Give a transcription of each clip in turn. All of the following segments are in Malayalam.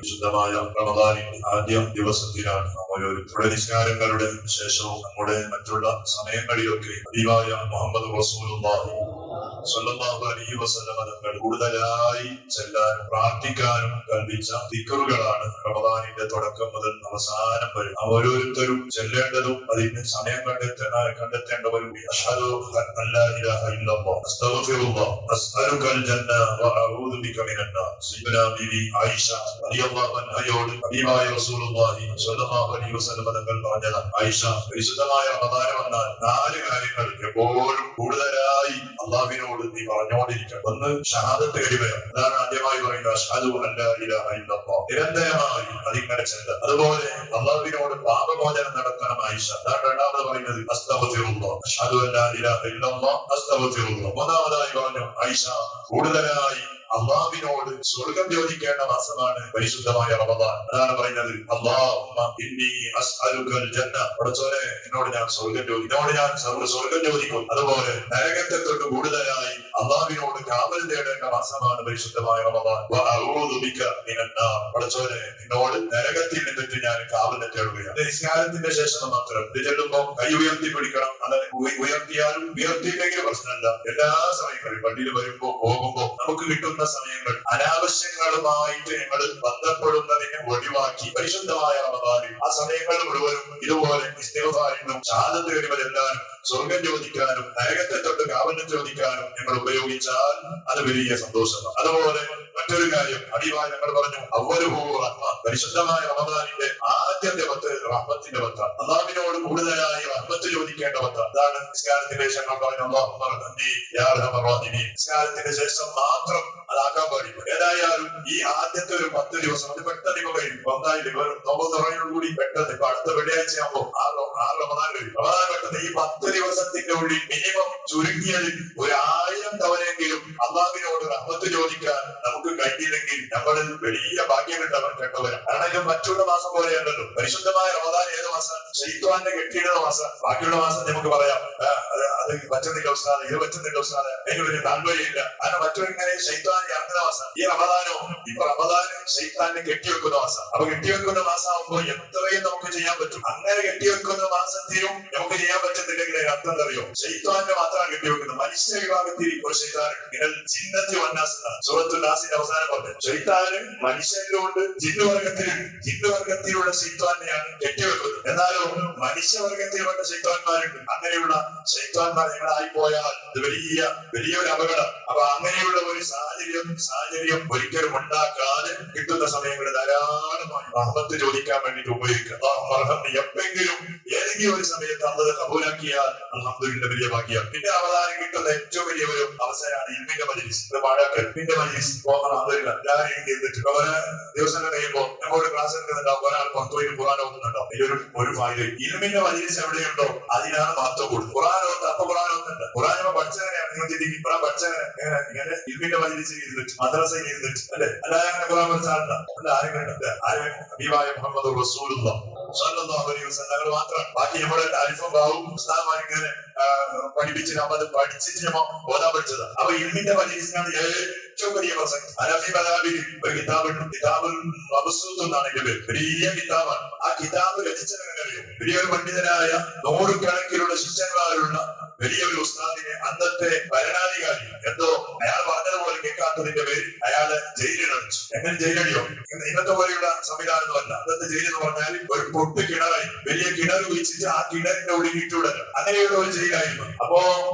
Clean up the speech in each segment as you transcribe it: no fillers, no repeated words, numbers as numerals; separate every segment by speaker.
Speaker 1: വിശുദ്ധമായ റമദാനിന്റെ ആദ്യ ദിവസത്തിലാണ് ഓരോരുത്തരുടെ നിസ്കാരങ്ങളുടെ ശേഷവും നമ്മുടെ മറ്റുള്ള സമയങ്ങളിലൊക്കെ ഹബീബായ മുഹമ്മദ് റസൂലുള്ളാഹി സ്വല്ലല്ലാഹു അലൈഹി വസല്ലം തങ്ങൾ കൂടുതലായി ചെല്ലാനും പ്രാർത്ഥിക്കാനും കൽപ്പിച്ച ദിക്റുകളാണ് റമദാനിന്റെ തുടക്കം മുതൽ അവസാനം വരെ ഓരോരുത്തരും ചെല്ലേണ്ടതും അതിന് സമയം കണ്ടെത്തേണ്ടവരും അഷ്ഹദു അല്ലാ ഇലാഹ ഇല്ലല്ലാഹ് അസ്തഗ്ഫിറുല്ലാഹ് അസ്അലുകൽ ജന്ന വഅഊദു ബിക മിനന്നാർ. സയ്യിദുനാ ബീവി ആയിഷ റളിയല്ലാഹു അൻഹയോട് ഹബീബായ റസൂലുള്ളാഹി സ്വല്ലല്ലാഹു അലൈഹി വസല്ലം തങ്ങൾ പറഞ്ഞത്, ആയിഷ, പരിശുദ്ധമായ റമദാൻ വന്നാൽ 4 കാര്യങ്ങൾ എപ്പോഴും കൂടുതലായി അല്ലാഹുവിനോട് നീ പറഞ്ഞുകൊണ്ടിരിക്കണം. ഒന്ന്, ഷഹാദത്ത് കലിമയാണ്. അതാണ് ആദ്യമായി പറയുന്നത്, അഷ്ഹദു അല്ലാ ഇലാഹ ഇല്ലല്ലാഹ്. നിരന്തരമായി അതിങ്ങനെ ചെല്ലുക. അതുപോലെ അല്ലാഹുവിനോട് പാപമോചനം നടത്തണം ആയിഷ. അതാണ് രണ്ടാമത് പറയുന്നത്, അസ്തഗ്ഫിറുല്ലാഹ്. അഷ്ഹദു അല്ലാ ഇലാഹ ഇല്ലല്ലാഹ് അസ്തഗ്ഫിറുല്ലാഹ്. മൂന്നാമതായി പറഞ്ഞു ആയിഷ, കൂടുതലായി അള്ളാഹുവിനോട് സ്വർഗം ചോദിക്കേണ്ട മാസമാണ് പരിശുദ്ധമായ റമദാൻ. അതാണ് പറയുന്നത്, അല്ലാഹുമ്മ ഇന്നി അസ്അലുകൽ ജന്ന. പടച്ചോനെ, എന്നോട് ഞാൻ സ്വർഗം ചോദിക്കും. അതുപോലെ നരകത്തെ തൊട്ട് കൂടുതലായി അള്ളാഹുവിനോട് കാവൽ തേടേണ്ട മാസമാണ് പരിശുദ്ധമായ റമദാൻ. വഅഊദു ബിക മിനന്നാർ. പടച്ചോനെ, എന്നോട് നരകത്തിൽ നിന്നിട്ട് ഞാൻ കാവൽ തേടുകയാണ്. നിസ്കാരത്തിന്റെ ശേഷം മാത്രം ഇത് ചെല്ലുമ്പോൾ കൈ ഉയർത്തി പിടിക്കണം. അത് ഉയർത്തിയാലും ഉയർത്തിയില്ലെങ്കിലും പ്രശ്നമല്ല. എല്ലാ സമയങ്ങളിലും പള്ളിയിൽ വരുമ്പോ പോകുമ്പോ നമുക്ക് കിട്ടുന്ന സമയങ്ങൾ അനാവശ്യങ്ങളുമായിട്ട് നിങ്ങൾ ബന്ധപ്പെടുന്നതിനെ ഒഴിവാക്കി പരിശുദ്ധമായ റമദാനിൽ ആ സമയങ്ങൾ മുഴുവനും ഇതുപോലെ ഇസ്തിഗ്ഫാറിനും ഷഹാദത്ത് കലിമയെല്ലാം സ്വർഗം ചോദിക്കാനും നരകത്തെ തൊട്ട് കാവലിനെ ചോദിക്കാനും നിങ്ങൾ ഉപയോഗിച്ചാൽ അത് വലിയ സന്തോഷമാണ്. അതുപോലെ മറ്റൊരു കാര്യം, ഹബീബായ ഞങ്ങൾ പറഞ്ഞു, അവ്വലുഹു റഹ്മ. പരിശുദ്ധമായ റമദാനിന്റെ ആദ്യത്തെ 10 റഹ്മത്തിന്റെ 10. അല്ലാഹുവിനോട് കൂടുതലായി റഹ്മത്ത് ചോദിക്കേണ്ട 10. അതാണ് നിസ്കാരത്തിന്റെ ശേഷം പറഞ്ഞു, അല്ലാഹുമ്മ റഹ്മനി യാ അർഹമർ റഹീമീൻ. നിസ്കാരത്തിന്റെ ശേഷം മാത്രം അതാക്കാൻ പാടില്ല. ഏതായാലും ഈ ആദ്യത്തെ ഒരു 10 ദിവസം അത് പെട്ടെന്ന് ഇപ്പൊ കഴിയും. കൂടി പെട്ടെന്ന് ഇപ്പൊ അടുത്ത വെള്ളിയാഴ്ച ആകുമ്പോ ആ റമദാൻ കഴിയും. റമദാൻ പെട്ടെന്ന് ഈ 10 ദിവസത്തിന്റെ ഉള്ളിൽ മിനിമം ചുരുങ്ങിയത് 1000 തവണയെങ്കിലും അല്ലാഹുവിനോട് റഹ്മത്ത് ചോദിക്കാൻ നമുക്ക് കഴിഞ്ഞില്ലെങ്കിൽ നമ്മൾ വലിയ ഭാഗ്യം കേട്ടവരാണ്. കാരണം ഇത് മറ്റുള്ള മാസം പോലെയല്ലല്ലോ. പരിശുദ്ധമായ റമദാൻ ഏത് മാസം? ശൈത്വാന്റെ കെട്ടിയിടുന്ന മാസം. ബാക്കിയുള്ള മാസം നമുക്ക് പറയാം അത് പറ്റുന്നില്ല ഉസ്താദ്, ഇത് പറ്റുന്നില്ല ഉസ്താദ്, അതിനൊരു താല്പര്യമില്ല. കാരണം മറ്റൊരിങ്ങനെ ശൈത്വാൻ ഇറങ്ങുന്ന മാസം. ഈ റമദാനോ ഇപ്പൊ റമദാന് ശൈത്താനെ കെട്ടിവെക്കുന്ന മാസം. അപ്പൊ കെട്ടിവെക്കുന്ന മാസം ആകുമ്പോൾ എത്രയും നമുക്ക് ചെയ്യാൻ പറ്റും. അങ്ങനെ കെട്ടിവെക്കുന്ന മാസത്തിലും നമുക്ക് ചെയ്യാൻ പറ്റുന്നില്ലെങ്കിൽ അർത്ഥം എന്തറിയോ? ശൈത്വാന്റെ മാത്രമാണ് കെട്ടിവെക്കുന്നത്. മനുഷ്യ വിഭാഗത്തിൽ ഒരു ശൈത്താനുണ്ട്. നിങ്ങൾ ജിന്നത്തി വന്നാസ് സൂറത്തുൽ നാസിന്റെ അവസാനം പറഞ്ഞു, ശൈത്താന് മനുഷ്യരിലുണ്ട്, ജിന്നുവർഗത്തിലുള്ള ശൈത്വാനെയാണ് കെട്ടിവെക്കുന്നത്. എന്നാലോ മനുഷ്യവർഗത്തിൽപ്പെട്ട ശൈത്വാന്മാരുണ്ട്. അങ്ങനെയുള്ള ശൈത്വാന്മാർ നിങ്ങളായി പോയാൽ ഇത് വലിയൊരു അപകടം. അപ്പൊ അങ്ങനെയുള്ള ഒരു സാഹചര്യം ഒരിക്കലും ഉണ്ടാക്കാതെ കിട്ടുന്ന സമയങ്ങളിൽ ധാരാളമായി റഹ്മത്ത് ചോദിക്കാൻ വേണ്ടിട്ട് ഉപയോഗിക്കുക. എപ്പെങ്കിലും ഏതെങ്കിലും ഒരു സമയത്ത് അള്ളത് കബൂലാക്കിയാൽ അൽഹംദുലില്ലാഹ് വലിയ ഭാഗ്യം. പിന്നെ അവതാരം കിട്ടുന്ന ഏറ്റവും വലിയ ഒരു അവസരമാണ് ഇൽമിന്റെ മജ്‌ലിസ്. ഇൽമിന്റെ മജ്‌ലിസ് എല്ലാവരും ചെയ്തിട്ട് ദിവസങ്ങൾ കഴിയുമ്പോൾ നമ്മളൊരു ക്ലാസ് എടുക്കുന്നുണ്ടാവും. ഒരാൾ 10 പേര് ഖുർആൻ ഓതുന്നുണ്ടാവും. ഒരു ഫായിദ ഇൽമിന്റെ മജ്‌ലിസ് എവിടെയുണ്ടോ അതിനാണ് മഹത്വം കൊടുത്തത്. ഖുർആൻ ഓത്ത് അപ്പൊ ഖുർആൻ ഓത്തുന്നുണ്ട്. ഖുർആൻ പഠിച്ചവരെയാണ് നിങ്ങൾ ചിന്തിക്കും, ഇപ്പഴാ പഠിച്ചവരെ ഇങ്ങനെ ഇൽമിന്റെ മജ്‌ലിസിൽ ഇരുന്നിട്ട് മദ്രസയിൽ ഇരുന്നിട്ട് അല്ലെ അല്ലാതെ ഖുർആൻ പഠിച്ചാലുണ്ടോ? അല്ല, ആരും ഹബീബായ മുഹമ്മദ് റസൂലുള്ളാഹി സ്വല്ലല്ലാഹു അലൈഹി വസല്ലം മാത്രം. ബാക്കി നമ്മുടെ അലിഫും ബാവും ഉസ്താദുമാരിങ്ങനെ പഠിപ്പിച്ച് നമ്മൾ പഠിച്ചിട്ട് നമ്മൾ ഓതാൻ പഠിച്ചത്. അപ്പൊ ഇൽമിന്റെ മജ്‌ലിസിനാണ് ഏറ്റവും വലിയ പ്രസക്തി. അനഫി ബദാബിൽ ഒരു കിതാബുണ്ട്, കിതാബുൽ മബ്സൂത്ത് എന്നാണ് ഇതിന്റെ പേര്. വലിയ കിതാബാണ്. ആ കിതാബ് രചിച്ചതറിയോ? വലിയൊരു പണ്ഡിതനായ 100 കണക്കിലുള്ള ശിഷ്യന്മാരുള്ള വലിയൊരു ഉസ്താദിനെ അന്നത്തെ ഭരണാധികാരി എന്തോ അയാൾ പറഞ്ഞതുപോലെ കേൾക്കാത്തതിന്റെ പേരിൽ അയാളെ ജയിലിലടച്ചു. എങ്ങനെ ജയിലടിയോ? ഇന്നത്തെ പോലെയുള്ള സംവിധാനമൊന്നുമല്ല. അന്നത്തെ ജയിൽ എന്ന് പറഞ്ഞാൽ ഒരു പൊട്ട് കിണറായി, വലിയ കിണർ വീഴ്ചിട്ട് ആ കിണറിന്റെ ഉള്ളിൽ ഇട്ടുവിടണം. അങ്ങനെയുള്ള ഒരു ജയിലായിരുന്നു. അപ്പോ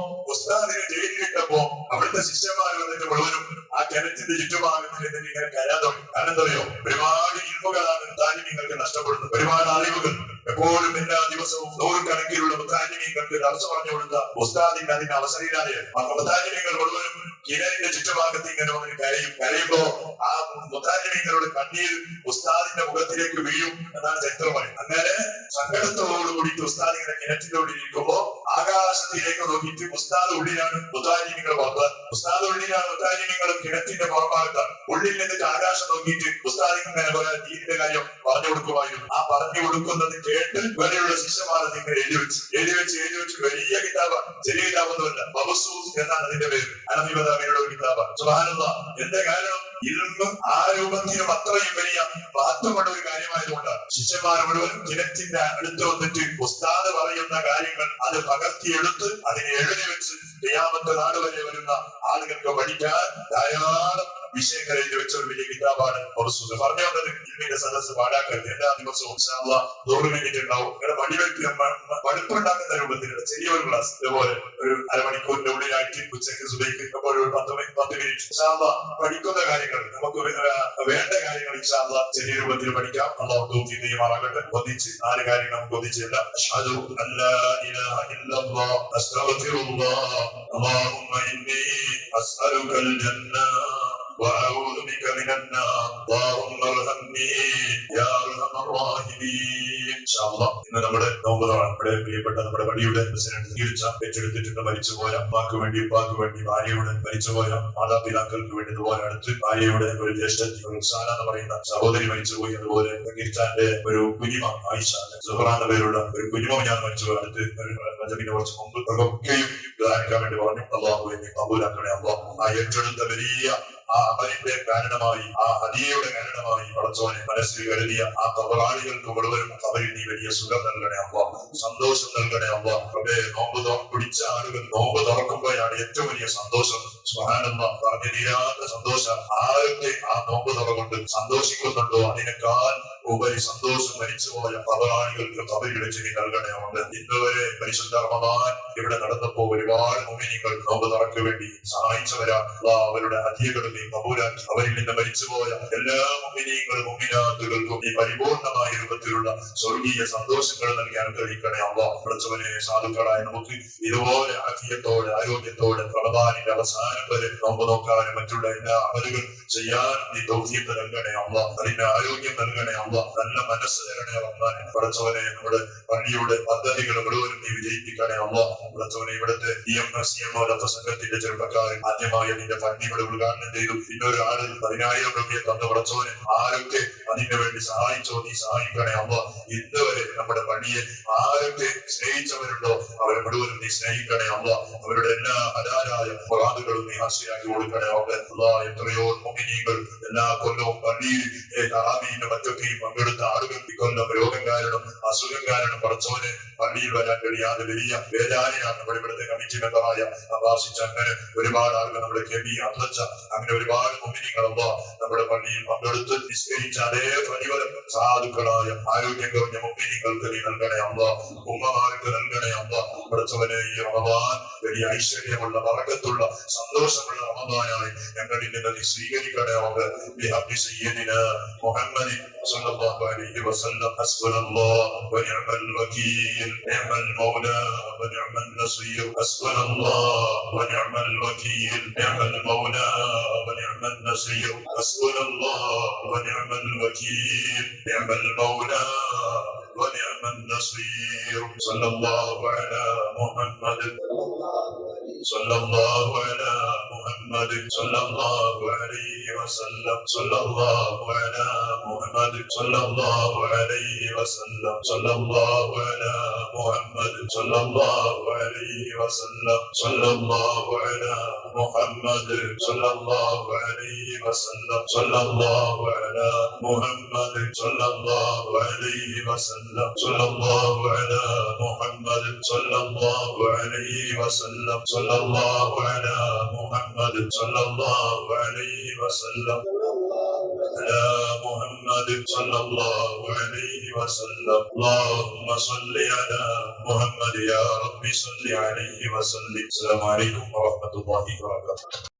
Speaker 1: ഉസ്താദിനെ ജയിലിലിട്ടപ്പോ അവിടുത്തെ ശിഷ്യന്മാർ വന്നിട്ട് മുഴുവനും ആ കിണറ്റിന്റെ ചുറ്റുഭാഗത്തിൽ എന്നിട്ട് ഇങ്ങനെ കരാൻ തുടങ്ങി. കാരണം എന്താ അറിയോ? ഒരുപാട് ഇൽമുകളാണ് മുത്താലിമീങ്ങൾക്ക് നഷ്ടപ്പെടുന്നത്. ഒരുപാട് അറിവുകൾ എപ്പോഴും എല്ലാ ദിവസവും 100 കണക്കിലുള്ള മുത്താലിമീങ്ങൾക്ക് ദർശ പറഞ്ഞു കൊടുത്ത ഉസ്താദിന് അതിന്റെ അവസരയില്ലാതെ മുത്താലിമീങ്ങൾ മുഴുവനും കിണറിന്റെ ചുറ്റുഭാഗത്ത് ഇങ്ങനെ വന്ന് കരയുമ്പോ ആ മുത്താലിമീങ്ങളുടെ കണ്ണീർ ഉസ്താദിന്റെ മുഖത്തിലേക്ക് വീഴും എന്നാണ് ചരിത്രമായി. അങ്ങനെ സങ്കടത്തോടുകൂടിയിട്ട് ഉസ്താദ് ഇങ്ങനെ കിണറ്റിന്റെ ഉള്ളിൽ ഇരിക്കുമ്പോ ആകാശത്തിലേക്ക് നോക്കിയിട്ട് ഉസ്താദ് ഉള്ളിലാണ്, മുത്താലിമീങ്ങൾ പുറത്ത്. ഉസ്താദ് ഉള്ളിലാണ്, മുത്താലിമീങ്ങൾ കിണറ്റിന്റെ പുറഭാഗത്താണ്. ഉള്ളിൽ നിന്നിട്ട് ആകാശം നോക്കിയിട്ട് ഉസ്താദ് ഇങ്ങനെ പോലെ ദീനിന്റെ കാര്യം പറഞ്ഞു കൊടുക്കുമായിരുന്നു. ആ പറഞ്ഞു കൊടുക്കുന്നത് കേട്ട് വേറെയുള്ള ശിഷ്യന്മാർ ഇങ്ങനെ എഴുതി വെച്ച് വലിയ കിതാബാണ്. ചെറിയ കിതാബൊന്നുമല്ല, മബ്സൂത്ത് എന്നാണ് അതിന്റെ പേര്. അനഫി ബദാബിയുടെ ഒരു കിതാബാണ്. സുബ്ഹാനല്ലാഹ്. എന്റെ കാരണം ഇൽമ് ആ രൂപത്തിലും അത്രയും വലിയ മഹത്വമുള്ള ഒരു കാര്യമായതുകൊണ്ടാണ് ശിഷ്യന്മാർ മുഴുവൻ കിണറ്റിന്റെ അടുത്ത് വന്നിട്ട് ഉസ്താദ് പറയുന്ന കാര്യങ്ങൾ അത് പകർത്തിയെടുത്ത് അതിനെ എഴുതി വെച്ച് ഖിയാമത്ത് നാട് വരെ വരുന്ന ആളുകൾക്ക് പഠിക്കാൻ ധാരാളം വിഷയങ്ങൾ എഴുതി വെച്ച ഒരു വലിയ കിതാബാണ് പറഞ്ഞു വന്നത്. ഇൽമിന്റെ സദസ്സ് പാടാക്കരുത്. എല്ലാ ദിവസവും ഓർമ്മിച്ചിട്ടുണ്ടാവും. നിങ്ങളുടെ വടിവെട്ടി പഠിപ്പുണ്ടാക്കുന്ന രൂപത്തിൽ ചെറിയൊരു ക്ലാസ് ഇതുപോലെ ഒരു അരമണിക്കൂറിന്റെ ഉള്ളിലായിട്ട് ഉച്ചയ്ക്ക് സുബൈക്ക് അപ്പോൾ ഒരു 10 മിനിറ്റ് പഠിക്കുന്ന കാര്യങ്ങൾ നമുക്ക് വേണ്ട കാര്യങ്ങൾ ചെറിയ രൂപത്തിൽ പഠിക്കാം. അല്ലാഹു തൗഫീഖ് ചെയ്യുമാറാകട്ടെ. ഒന്നിച്ച് 4 കാര്യങ്ങൾ നമുക്ക് ഒന്നിച്ചില്ല. അശ്ഹദു അല്ലാ ഇലാഹ ഇല്ലല്ലാഹ് അസ്തഗ്ഫിറുല്ലാഹ് അല്ലാഹുമ്മ ഇന്നി അസ്അലുകൽ ജന്ന وأعوذ بك من النار اللهم ارحمني يا أرحم الراحمين. ഇന്ന് നമ്മുടെ നോമ്പുകളാണ്. നമ്മുടെ പ്രിയപ്പെട്ട നമ്മുടെ പള്ളിയുടെ പ്രസിഡന്റ് ഏറ്റെടുത്തിട്ടുണ്ട്. മരിച്ചുപോയ അമ്മക്ക് വേണ്ടി ഉപ്പാക്ക് വേണ്ടി ഭാര്യയുടെ മരിച്ചുപോയ മാതാപിതാക്കൾക്ക് വേണ്ടി ഇതുപോലെ അടുത്ത് ഭാര്യയുടെ ഒരു ജ്യേഷ്ഠത്തി റുക്സാന എന്ന് പറയുന്ന സഹോദരി മരിച്ചുപോയി. അതുപോലെ ഗിരിച്ചാന്റെ ഒരു കുഞ്ഞിമ ആയിഷ സുഹറ എന്ന പേരുള്ള ഒരു കുഞ്ഞിമ ഞാൻ മരിച്ചുപോയി. അടുത്ത് റജബിന്റെ കുറച്ച് മുമ്പ് ഒക്കെയും ദ്വാരക്കാൻ വേണ്ടി പറഞ്ഞു. അള്ളാഹു എന്നെ കബൂലാക്കണേ. അള്ളാഹു ആ ഏറ്റെടുത്ത വലിയ ആ അമലിന്റെ കാരണമായി ആ ഹദിയയുടെ കാരണമായി പടച്ചോനെ മനസ്സിൽ കരുതിയ ആ കബറാളികൾക്ക് മുഴുവനും അവരിൽ നീ വലിയ സുഖം നൽകണേ അള്ളാ, സന്തോഷം നൽകണേ അള്ളാ. നോമ്പ് പിടിച്ച ആളുകൾ നോമ്പ് തുറക്കുമ്പോഴാണ് ഏറ്റവും വലിയ സന്തോഷം. സുബ്ഹാനല്ലാഹ്, പറഞ്ഞു തീരാത്ത സന്തോഷം. ആരൊക്കെ ആ നോമ്പ് തുറകൊണ്ട് സന്തോഷിക്കുന്നുണ്ടോ അതിനേക്കാൾ ഉപരി സന്തോഷം മരിച്ചുപോയ കബറാളികൾക്ക് കബറിയുടെ ചെവി നൽകണമുണ്ട്. ഇന്നുവരെ പരിശുദ്ധ റമദാൻ ഇവിടെ നടന്നപ്പോ ഒരുപാട് മുഅ്മിനീങ്ങൾ നോമ്പ് തുറക്ക് വേണ്ടി സഹായിച്ചവരാ. അവരുടെ ഹദിയകളും നീ കബൂലാക്കി അവരിൽ നിന്ന് മരിച്ചുപോയ എല്ലാ മുഅ്മിനീങ്ങളും മുഅ്മിനാത്തുകൾക്കും ഈ പരിപൂർണമായ രൂപത്തിലുള്ള സ്വർഗീയ സന്തോഷങ്ങൾ നൽകി അനുഗ്രഹിക്കണേ അല്ലാഹ്. പഠിച്ചവനെ സാധുക്കളായ നമുക്ക് ഇതുപോലെ ആഫിയത്തോടെ ആരോഗ്യത്തോടെ റമദാനിന്റെ അവസാനം വരെ നോമ്പ് നോക്കാനും മറ്റുള്ള എല്ലാ അമലുകൾ ചെയ്യാനും നീ തൗഫീഖ് നൽകണേ അല്ലാഹ്. അതിന്റെ ആരോഗ്യം നൽകണേ അല്ലാഹ്. നല്ല മനസ്സ് തരണേ റഹ്മാൻ. പഠിച്ചവനെ നമ്മുടെ പള്ളിയുടെ പദ്ധതികൾ മുഴുവനും നീ വിജയിപ്പിക്കണേ അല്ലാഹ്. പഠിച്ചവനെ ഇവിടുത്തെ സംഘത്തിന്റെ ചെറുപ്പക്കാരൻ ആദ്യമായി നിന്റെ പള്ളിയുടെ ഉദ്ഘാടനം ചെയ്തു. പിന്നൊരാള് 10,000 രൂപയെ തന്നു. പഠിച്ചവനെ ആരൊക്കെ അതിനു വേണ്ടി സഹായിച്ചോ നീ സഹായിക്കണേ അല്ലാഹ്. ഇന്നുവരെ നമ്മുടെ പള്ളിയെ ആരൊക്കെ സ്നേഹിച്ചവരുണ്ടോ അവരെ മുഴുവനും നീ സ്നേഹിക്കണേ അല്ലാഹ്. അവരുടെ എല്ലാ ഹലാലായ മുറാദുകളും നീ ഹാസിലാക്കി കൊടുക്കണേ അല്ലാഹ്. എത്രയോ മുഅ്മിനീങ്ങൾ എല്ലാ കൊല്ലവും പള്ളിയിൽ തറാവീഹിന്റെ മറ്റൊക്കെയും പങ്കെടുത്ത ആളുകൾ ഇക്കൊല്ലം രോഗം കാരണം അസുഖം കാരണം പഠിച്ചവനെ പള്ളിയിൽ വരാൻ കഴിയാതെ വലിയ വേദനയാണ്. നമ്മുടെ ഇവിടുത്തെ കമ്മിറ്റി മെമ്പറായ അബ്ബാസിച്ച് അങ്ങനെ ഒരുപാട് ആളുകൾ നമ്മുടെ കെബി അബ്ദച്ച അങ്ങനെ ഒരുപാട് മുഅ്മിനീങ്ങൾ നമ്മുടെ പള്ളിയിൽ പങ്കെടുത്ത് നിസ്കരിച്ച അതേ പ്രതിഫലം സാധുക്കളായ ആരോഗ്യം കുറഞ്ഞ മുഅ്മിനീങ്ങൾക്ക് നീ നൽകണേ അല്ലാഹ്. ഉമ്മമാർക്ക് നൽകണേ അല്ലാഹ്. പഠിച്ചവനെ ഈ റമദാൻ വലിയ ഐശ്വര്യമുള്ള ബറക്കത്തുള്ള സന്തോഷമുള്ള റമദാനായി ഞങ്ങളിൽ നിന്ന് നീ സ്വീകരിക്കണേ അല്ലാഹ്. ബിഹഖി സയ്യിദിനാ മുഹമ്മദ് സ്വല്ലല്ലാഹു അലൈഹി വസല്ലം. ഹസ്ബുനല്ലാഹു വനിഅമൽ വകീൽ നിഅമൽ മൗലാ വനിഅമൽ നസീർ. ഹസ്ബുനല്ലാഹു വനിഅമൽ വകീൽ നിഅമൽ മൗലാ വനിഅമൽ നസീർ. ഹസ്ബുനല്ലാഹു വനിഅമൽ വകീൽ നിഅമൽ മൗലാ ونعم النصير. صلى الله على محمد صلى الله على محمد صلى الله عليه وسلم. صلى الله على محمد صلى الله عليه وسلم. صلى الله على محمد صلى الله عليه وسلم. صلى الله على محمد صلى الله عليه وسلم. صلى الله على محمد صلى الله عليه وسلم. صلى الله على محمد صلى الله عليه وسلم. صلى الله على محمد صلى الله عليه وسلم. على محمد صلى الله عليه وسلم. اللهم صل على محمد يا رب صل عليه وسلم. السلام عليكم ورحمة الله وبركاته.